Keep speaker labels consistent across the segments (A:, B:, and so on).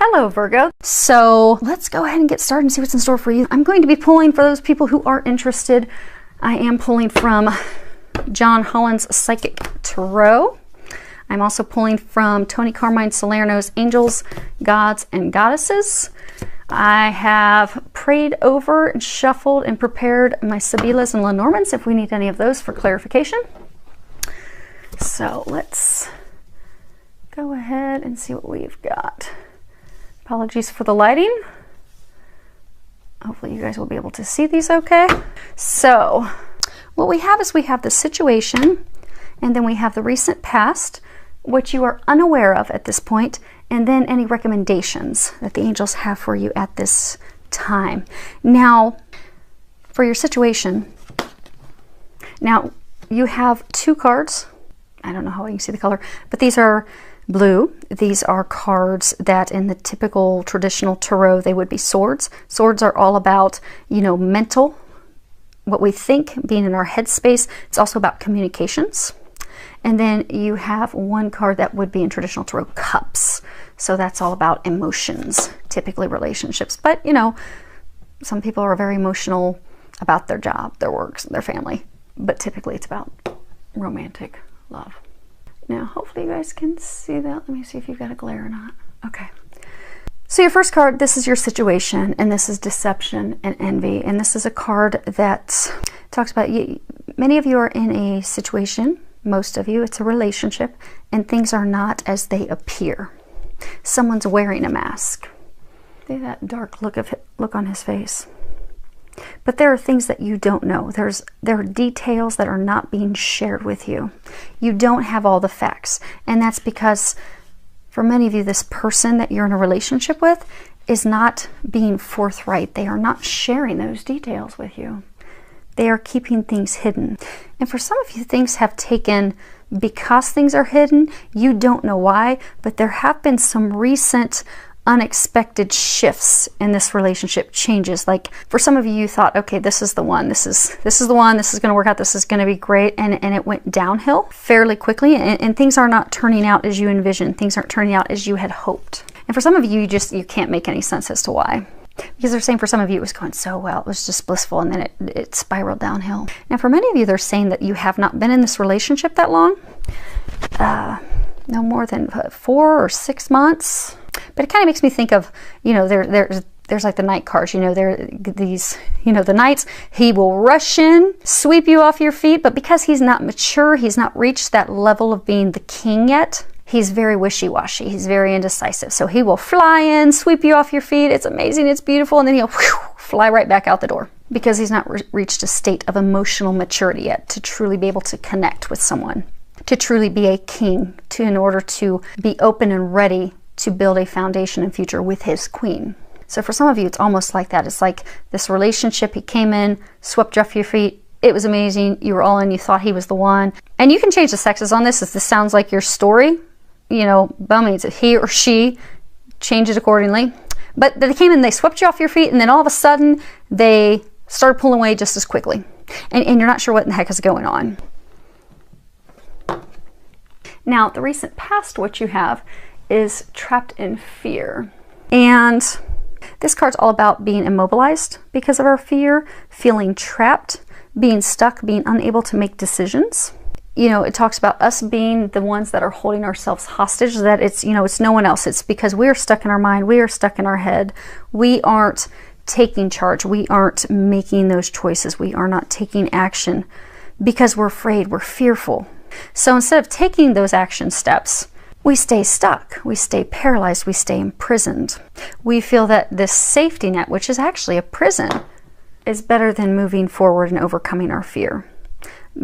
A: Hello, Virgo. So let's go ahead and get started and see what's in store for you. I'm going to be pulling for those people who are interested. I am pulling from John Holland's Psychic Tarot. I'm also pulling from Tony Carmine Salerno's Angels, Gods, and Goddesses. I have prayed over and shuffled and prepared my Sibilas and Lenormands if we need any of those for clarification. So let's go ahead and see what we've got. Apologies for the lighting. Hopefully you guys will be able to see these okay. So what we have is we have the situation, and then we have the recent past, which you are unaware of at this point, and then any recommendations that the angels have for you at this time. Now, for your situation, now you have two cards. I don't know how you can see the color, but these are blue. These are cards that in the typical traditional tarot, they would be swords. Swords are all about, you know, mental, what we think, being in our headspace. It's also about communications. And then you have one card that would be in traditional tarot, cups. So that's all about emotions, typically relationships. But, you know, some people are very emotional about their job, their works, their family. But typically it's about romantic love. Now, hopefully you guys can see that. Let me see if you've got a glare or not. Okay. So your first card, this is your situation, and this is deception and envy. And this is a card that talks about many of you are in a situation, most of you, it's a relationship, and things are not as they appear. Someone's wearing a mask. See that dark look on his face. But there are things that you don't know. There are details that are not being shared with you. You don't have all the facts. And that's because for many of you, this person that you're in a relationship with is not being forthright. They are not sharing those details with you. They are keeping things hidden. And for some of you, things have taken, because things are hidden, you don't know why, but there have been some recent unexpected shifts in this relationship, changes. Like for some of you, you thought, okay, this is the one, this is the one, this is going to work out, this is going to be great, and it went downhill fairly quickly, and things are not turning out as you envisioned. Things aren't turning out as you had hoped. And for some of you, you can't make any sense as to why. Because they're saying for some of you it was going so well, it was just blissful, and then it spiraled downhill. Now for many of you, they're saying that you have not been in this relationship that long, no more than 4 or 6 months. But it kind of makes me think of, you know, there's like the knight cards, you know, there these, you know, the knights, he will rush in, sweep you off your feet, but because he's not mature, he's not reached that level of being the king yet, he's very wishy-washy, he's very indecisive. So he will fly in, sweep you off your feet, it's amazing, it's beautiful, and then he'll fly right back out the door because he's not reached a state of emotional maturity yet to truly be able to connect with someone, to truly be a king, in order to be open and ready to build a foundation and future with his queen. So for some of you, it's almost like that. It's like this relationship, he came in, swept you off your feet, it was amazing, you were all in, you thought he was the one. And you can change the sexes on this if this sounds like your story, you know, by all means, he or she, change it accordingly. But they came in, they swept you off your feet, and then all of a sudden, they started pulling away just as quickly. And you're not sure what in the heck is going on. Now, the recent past, what you have is trapped in fear. And this card's all about being immobilized because of our fear, feeling trapped, being stuck, being unable to make decisions. You know, it talks about us being the ones that are holding ourselves hostage, that it's, you know, it's no one else. It's because we're stuck in our mind, we are stuck in our head. We aren't taking charge, we aren't making those choices, we are not taking action because we're afraid, we're fearful. So instead of taking those action steps, we stay stuck, we stay paralyzed, we stay imprisoned. We feel that this safety net, which is actually a prison, is better than moving forward and overcoming our fear.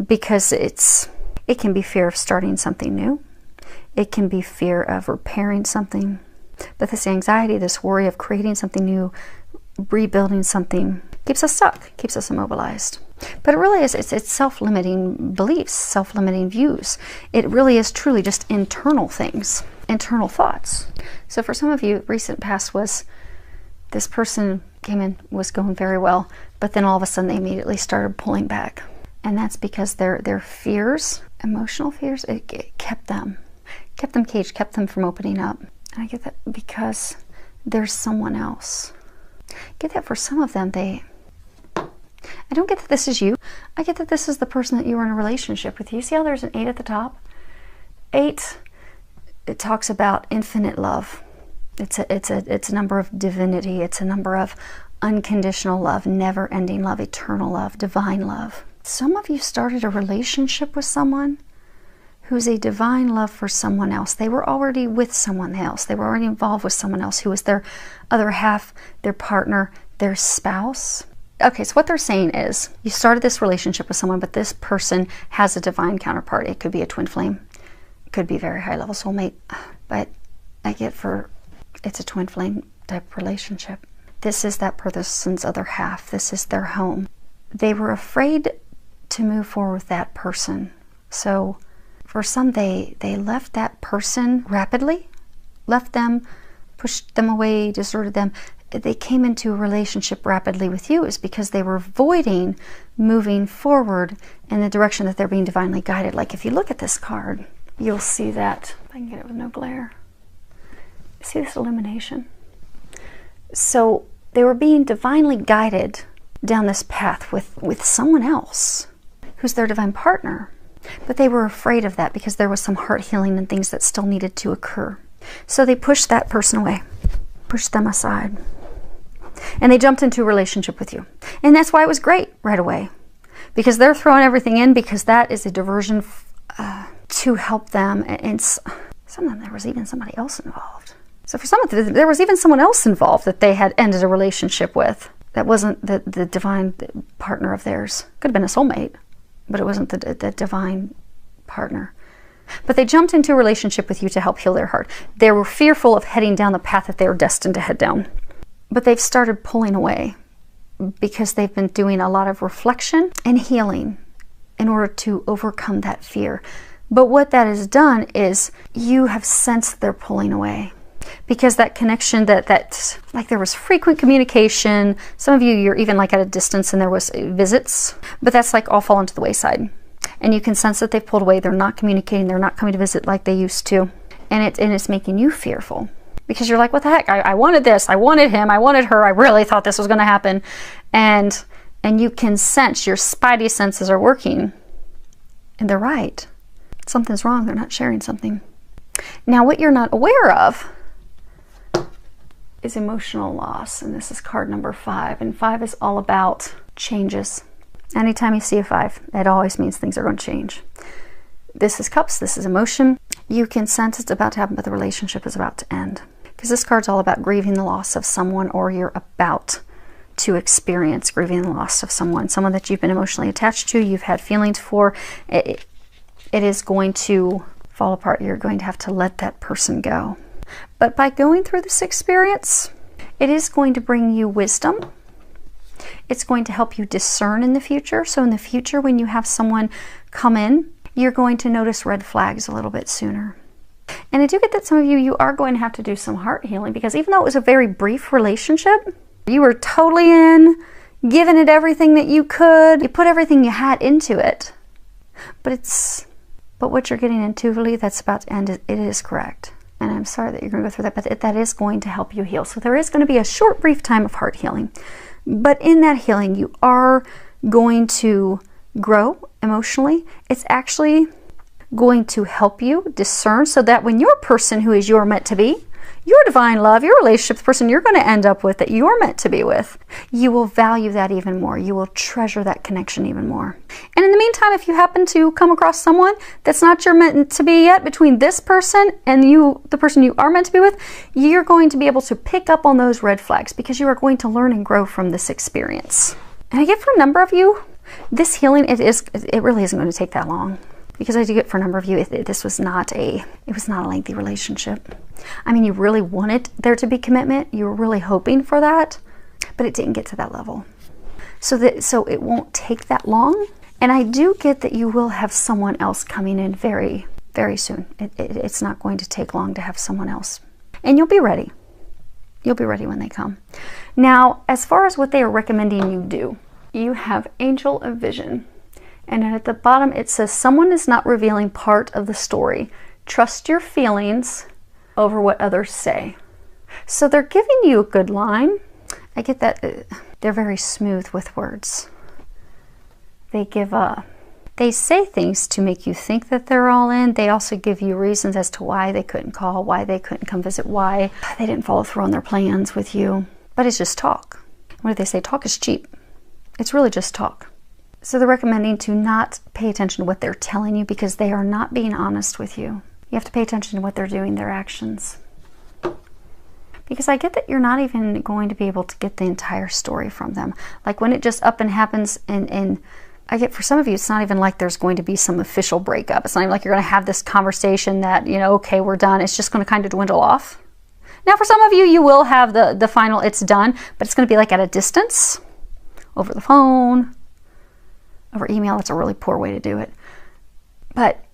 A: Because it can be fear of starting something new. It can be fear of repairing something. But this anxiety, this worry of creating something new, rebuilding something, keeps us stuck, keeps us immobilized. But it really is, it's self-limiting beliefs, self-limiting views. It really is truly just internal things, internal thoughts. So for some of you, recent past was this person came in, was going very well, but then all of a sudden they immediately started pulling back. And that's because their fears, emotional fears, it kept them caged, kept them from opening up. And I get that because there's someone else. Get that for some of them, I don't get that this is you. I get that this is the person that you were in a relationship with. You see how there's an 8 at the top? 8, it talks about infinite love. It's a number of divinity. It's a number of unconditional love, never-ending love, eternal love, divine love. Some of you started a relationship with someone who's a divine love for someone else. They were already with someone else. They were already involved with someone else who was their other half, their partner, their spouse. Okay, so what they're saying is you started this relationship with someone, but this person has a divine counterpart. It could be a twin flame. It could be a very high-level soulmate. But I get it's a twin flame type relationship. This is that person's other half. This is their home. They were afraid to move forward with that person. So for some, they left that person rapidly, left them, pushed them away, deserted them. They came into a relationship rapidly with you is because they were avoiding moving forward in the direction that they're being divinely guided. Like if you look at this card, you'll see that, if I can get it with no glare, see this illumination? So they were being divinely guided down this path with someone else who's their divine partner. But they were afraid of that because there was some heart healing and things that still needed to occur. So they pushed that person away, pushed them aside. And they jumped into a relationship with you. And that's why it was great right away. Because they're throwing everything in because that is a diversion to help them. And some of them, there was even somebody else involved. So for some of them, there was even someone else involved that they had ended a relationship with. That wasn't the divine partner of theirs. Could have been a soulmate, but it wasn't the divine partner. But they jumped into a relationship with you to help heal their heart. They were fearful of heading down the path that they were destined to head down. But they've started pulling away because they've been doing a lot of reflection and healing in order to overcome that fear. But what that has done is you have sensed they're pulling away. Because that connection, that like there was frequent communication. Some of you, you're even like at a distance and there was visits. But that's like all fallen to the wayside. And you can sense that they've pulled away. They're not communicating. They're not coming to visit like they used to. And it's making you fearful. Because you're like, what the heck? I wanted this. I wanted him. I wanted her. I really thought this was going to happen. And you can sense, your spidey senses are working. And they're right. Something's wrong. They're not sharing something. Now, what you're not aware of is emotional loss. And this is card number 5. And 5 is all about changes. Anytime you see a 5, it always means things are going to change. This is cups. This is emotion. You can sense it's about to happen, but the relationship is about to end. Because this card's all about grieving the loss of someone, or you're about to experience grieving the loss of someone that you've been emotionally attached to, you've had feelings for. It is going to fall apart. You're going to have to let that person go. But by going through this experience, it is going to bring you wisdom. It's going to help you discern in the future. So in the future, when you have someone come in, you're going to notice red flags a little bit sooner. And I do get that some of you are going to have to do some heart healing, because even though it was a very brief relationship, you were totally in, giving it everything that you could. You put everything you had into it. But what you're getting into, really, that's about to end, it is correct. And I'm sorry that you're going to go through that, but that is going to help you heal. So there is going to be a short, brief time of heart healing. But in that healing, you are going to grow emotionally. It's actually going to help you discern, so that when your person who is your meant to be, your divine love, your relationship, the person you're going to end up with that you're meant to be with, you will value that even more. You will treasure that connection even more. And in the meantime, if you happen to come across someone that's not your meant to be yet, between this person and you, the person you are meant to be with, you're going to be able to pick up on those red flags, because you are going to learn and grow from this experience. And I get for a number of you, this healing, it really isn't going to take that long. Because I do get for a number of you, this was not a lengthy relationship. I mean, you really wanted there to be commitment. You were really hoping for that, but it didn't get to that level. So it won't take that long. And I do get that you will have someone else coming in very, very soon. It's not going to take long to have someone else. And you'll be ready. You'll be ready when they come. Now, as far as what they are recommending you do, you have Angel of Vision. And at the bottom it says, someone is not revealing part of the story. Trust your feelings over what others say. So they're giving you a good line. I get that they're very smooth with words. They say things to make you think that they're all in. They also give you reasons as to why they couldn't call, why they couldn't come visit, why they didn't follow through on their plans with you. But it's just talk. What do they say? Talk is cheap. It's really just talk. So they're recommending to not pay attention to what they're telling you because they are not being honest with you. You have to pay attention to what they're doing, their actions. Because I get that you're not even going to be able to get the entire story from them. Like when it just up and happens, and I get for some of you, it's not even like there's going to be some official breakup. It's not even like you're going to have this conversation that, you know, okay, we're done. It's just going to kind of dwindle off. Now for some of you, you will have the final it's done, but it's going to be like at a distance, over the phone, over email. That's a really poor way to do it. But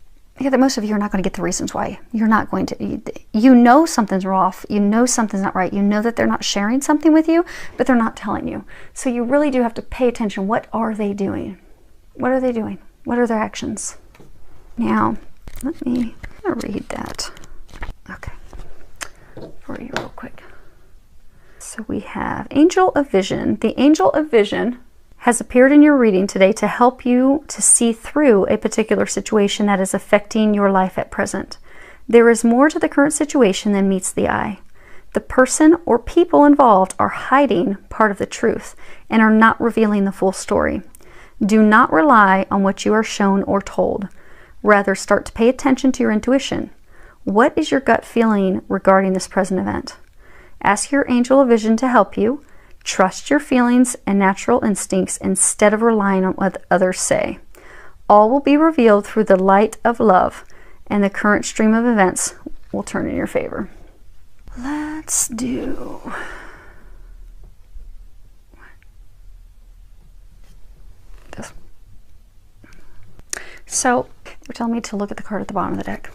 A: yeah, that most of you are not going to get the reasons why. You're not going to, you know something's off, you know something's not right, you know that they're not sharing something with you, but they're not telling you. So you really do have to pay attention. What are they doing? What are they doing? What are their actions? Now, let me read that. Okay, for you real quick. So we have Angel of Vision. The Angel of Vision has appeared in your reading today to help you to see through a particular situation that is affecting your life at present. There is more to the current situation than meets the eye. The person or people involved are hiding part of the truth and are not revealing the full story. Do not rely on what you are shown or told. Rather, start to pay attention to your intuition. What is your gut feeling regarding this present event? Ask your Angel of Vision to help you. Trust your feelings and natural instincts instead of relying on what others say. All will be revealed through the light of love, and the current stream of events will turn in your favor. Let's do this. So, they're telling me to look at the card at the bottom of the deck.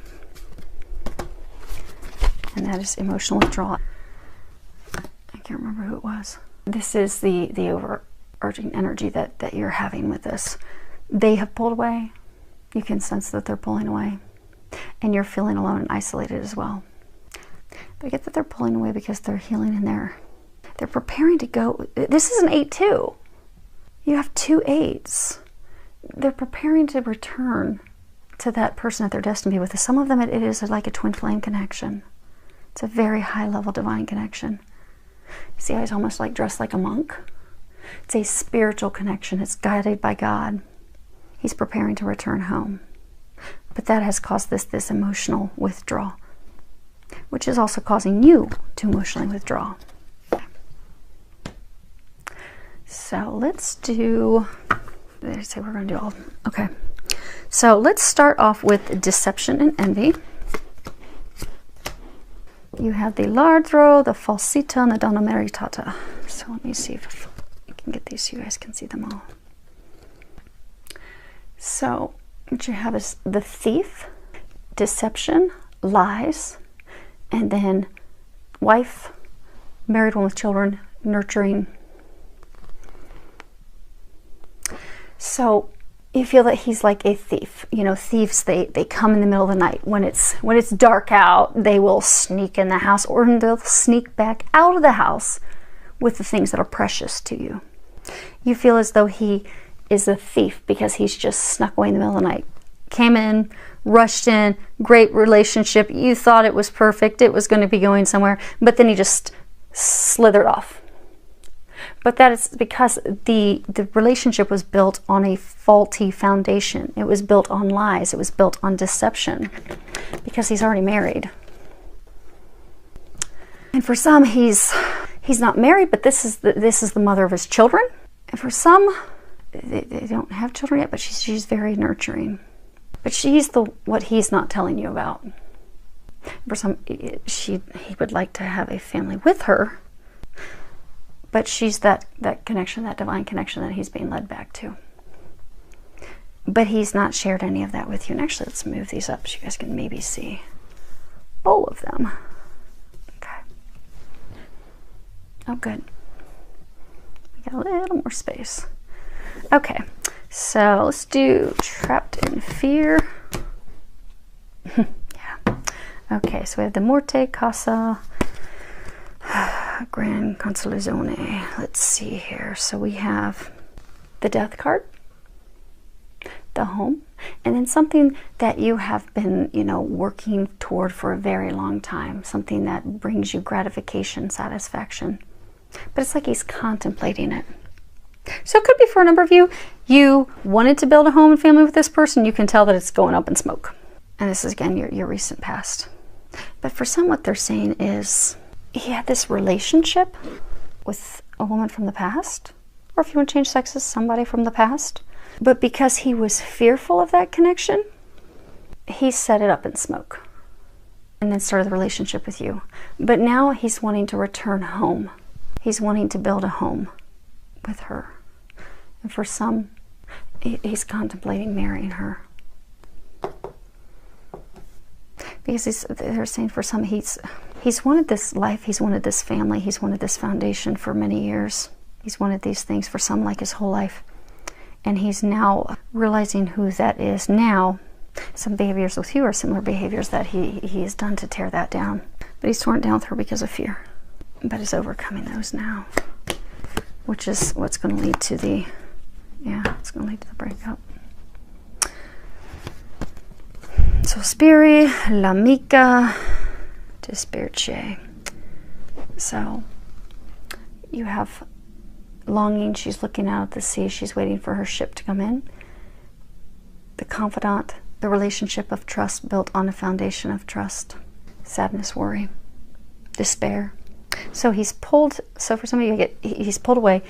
A: And that is emotional withdrawal. I can't remember who it was. This is the overarching energy that you're having with this. They have pulled away. You can sense that they're pulling away. And you're feeling alone and isolated as well. But I get that they're pulling away because they're healing and they're preparing to go. This is an 8-2. You have 2 8s. They're preparing to return to that person that they're destined to be with. Some of them, it is like a twin flame connection. It's a very high level divine connection. See how he's almost like dressed like a monk? It's a spiritual connection. It's guided by God. He's preparing to return home. But that has caused this emotional withdrawal, which is also causing you to emotionally withdraw. So let's do, they say we're going to do all of them. Okay. So let's start off with deception and envy. You have the Lardro, the Falsita, and the Donna Meritata. So let me see if I can get these so you guys can see them all. So what you have is the Thief, deception, lies, and then wife, married one with children, nurturing. So you feel that he's like a thief. You know, thieves, they come in the middle of the night. When it's dark out, they will sneak in the house, or they'll sneak back out of the house with the things that are precious to you. You feel as though he is a thief because he's just snuck away in the middle of the night. Came in, rushed in, great relationship. You thought it was perfect. It was going to be going somewhere. But then he just slithered off. But that is because the relationship was built on a faulty foundation. It was built on lies. It was built on deception because he's already married. And for some, he's not married, but this is the mother of his children. And for some, they don't have children yet, but she's very nurturing. But she's what he's not telling you about. For some, he would like to have a family with her. But she's that connection, that divine connection that he's being led back to. But he's not shared any of that with you. And actually, let's move these up so you guys can maybe see all of them. Okay. Oh, good. We got a little more space. Okay, so let's do Trapped in Fear. Yeah. Okay, so we have the Morte, Casa, Gran Consolazione. Let's see here. So we have the Death card, the Home, and then something that you have been, you know, working toward for a very long time, something that brings you gratification, satisfaction. But it's like he's contemplating it. So it could be for a number of you, you wanted to build a home and family with this person. You can tell that it's going up in smoke. And this is, again, your recent past. But for some, what they're saying is he had this relationship with a woman from the past, or if you want to change sexes, somebody from the past. But because he was fearful of that connection, he set it up in smoke and then started the relationship with you. But now he's wanting to return home. He's wanting to build a home with her. And for some, he's contemplating marrying her. Because they're saying for some, he's wanted this life, he's wanted this family, he's wanted this foundation for many years. He's wanted these things for some, like his whole life. And he's now realizing who that is now. Some behaviors with you are similar behaviors that he has done to tear that down. But he's torn it down with her because of fear. But is overcoming those now. Which is what's going to lead to the, it's going to lead to the breakup. Sospiri, l'amica, dispirce. So you have longing. She's looking out at the sea. She's waiting for her ship to come in. The confidant, the relationship of trust built on a foundation of trust. Sadness, worry, despair. So he's pulled. So for some of you, he's pulled away.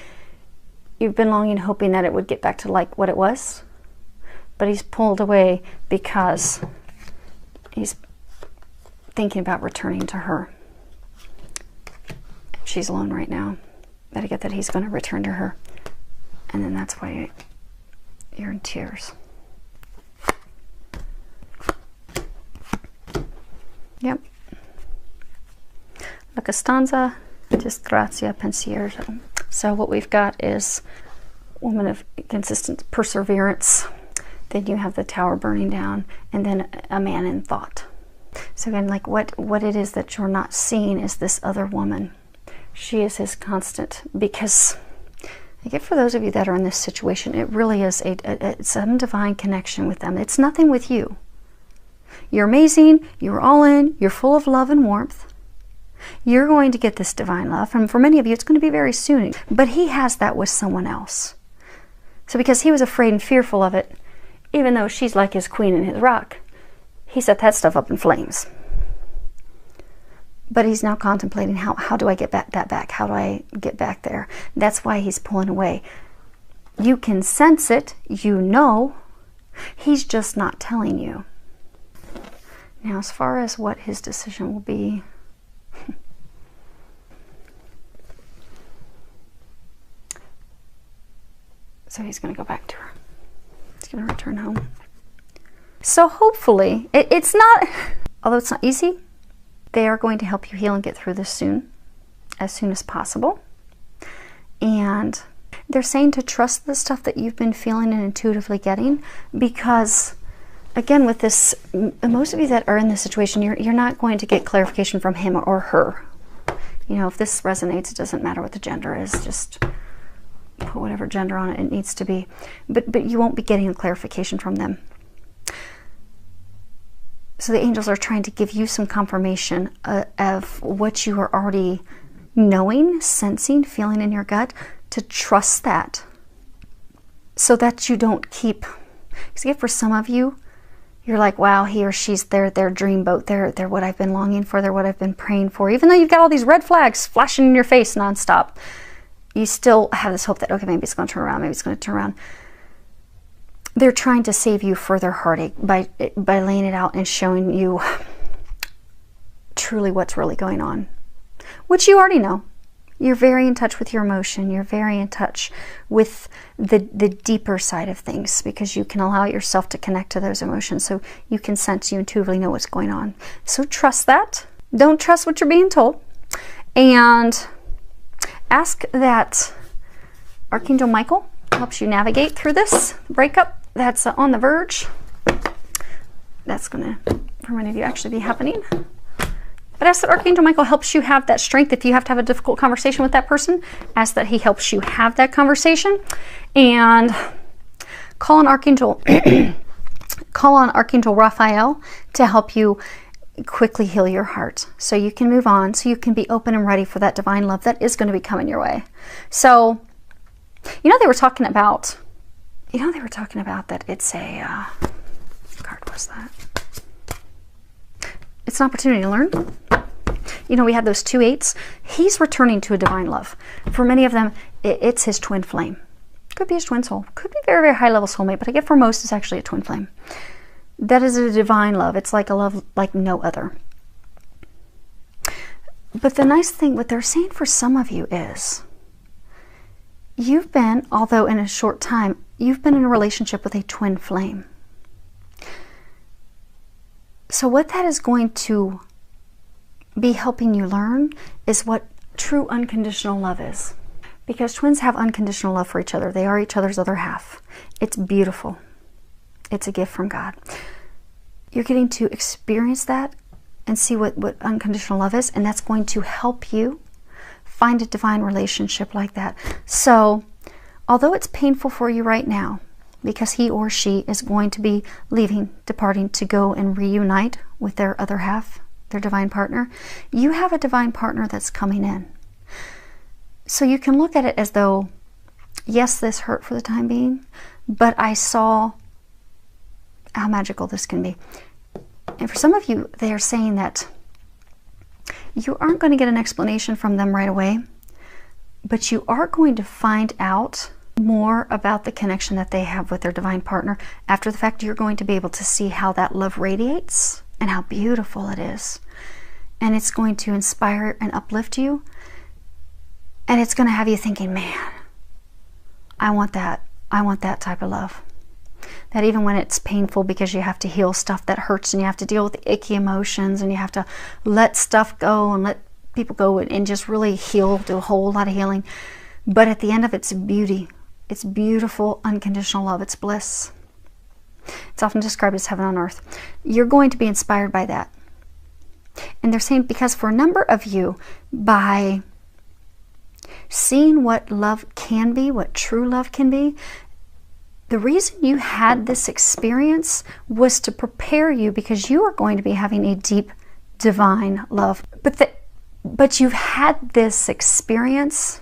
A: You've been longing, hoping that it would get back to like what it was, but he's pulled away because he's thinking about returning to her. She's alone right now. But I get that he's going to return to her, and then that's why you're in tears. Yep. La Costanza, disgrazia, pensiero. So what we've got is woman of consistent perseverance. Then you have the tower burning down, and then a man in thought. So again, like what it is that you're not seeing is this other woman. She is his constant, because I get for those of you that are in this situation, it really is it's a divine connection with them. It's nothing with you. You're amazing. You're all in. You're full of love and warmth. You're going to get this divine love. And for many of you, it's going to be very soon. But he has that with someone else. So because he was afraid and fearful of it, even though she's like his queen and his rock, he set that stuff up in flames. But he's now contemplating, how do I get that back? How do I get back there? That's why he's pulling away. You can sense it. You know. He's just not telling you. Now, as far as what his decision will be, so he's going to go back to her. He's going to return home. So hopefully, it's not, although it's not easy, they are going to help you heal and get through this soon as possible. And they're saying to trust the stuff that you've been feeling and intuitively getting, because again, with this, most of you that are in this situation, you're not going to get clarification from him or her. You know, if this resonates, it doesn't matter what the gender is, just put whatever gender on it needs to be. But you won't be getting a clarification from them. So the angels are trying to give you some confirmation of what you are already knowing, sensing, feeling in your gut, to trust that, so that you don't keep, because for some of you, you're like, wow, he or she's their dream boat. They're what I've been longing for. They're what I've been praying for. Even though you've got all these red flags flashing in your face nonstop, you still have this hope that, okay, maybe it's going to turn around. Maybe it's going to turn around. They're trying to save you further heartache by laying it out and showing you truly what's really going on, which you already know. You're very in touch with your emotion. You're very in touch with the deeper side of things, because you can allow yourself to connect to those emotions, so you can sense, you intuitively know what's going on. So trust that. Don't trust what you're being told. And ask that Archangel Michael helps you navigate through this breakup that's on the verge. That's going to, for many of you, actually be happening. But ask that Archangel Michael helps you have that strength. If you have to have a difficult conversation with that person, ask that he helps you have that conversation. And call on Archangel Raphael to help you quickly heal your heart so you can move on, so you can be open and ready for that divine love that is going to be coming your way. So, they were talking about that it's a, what card was that? It's an opportunity to learn. We had those 2 8s. He's returning to a divine love. For many of them, it's his twin flame. Could be his twin soul. Could be very, very high level soulmate, but I get for most it's actually a twin flame. That is a divine love. It's like a love like no other. But the nice thing, what they're saying for some of you is, you've been, although in a short time, you've been in a relationship with a twin flame. So what that is going to be helping you learn is what true unconditional love is. Because twins have unconditional love for each other. They are each other's other half. It's beautiful. It's a gift from God. You're getting to experience that and see what unconditional love is, and that's going to help you find a divine relationship like that. So, although it's painful for you right now, because he or she is going to be leaving, departing to go and reunite with their other half, their divine partner, you have a divine partner that's coming in. So you can look at it as though, yes, this hurt for the time being, but I saw how magical this can be. And for some of you, they are saying that you aren't going to get an explanation from them right away, but you are going to find out more about the connection that they have with their divine partner. After the fact, you're going to be able to see how that love radiates and how beautiful it is. And it's going to inspire and uplift you. And it's going to have you thinking, man, I want that. I want that type of love. That even when it's painful because you have to heal stuff that hurts and you have to deal with the icky emotions and you have to let stuff go and let people go and just really heal, do a whole lot of healing. But at the end of it, it's beauty. It's beautiful, unconditional love. It's bliss. It's often described as heaven on earth. You're going to be inspired by that. And they're saying because for a number of you, by seeing what love can be, what true love can be, the reason you had this experience was to prepare you because you are going to be having a deep divine love. But you've had this experience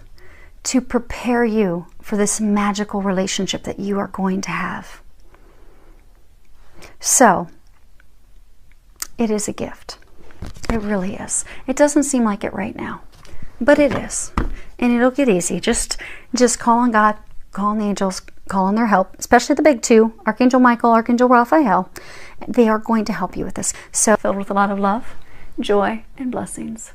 A: to prepare you for this magical relationship that you are going to have. So, it is a gift. It really is. It doesn't seem like it right now, but it is. And it'll get easy. Just call on God, call on the angels, call on their help, especially the big 2, Archangel Michael, Archangel Raphael. They are going to help you with this. So, filled with a lot of love, joy, and blessings.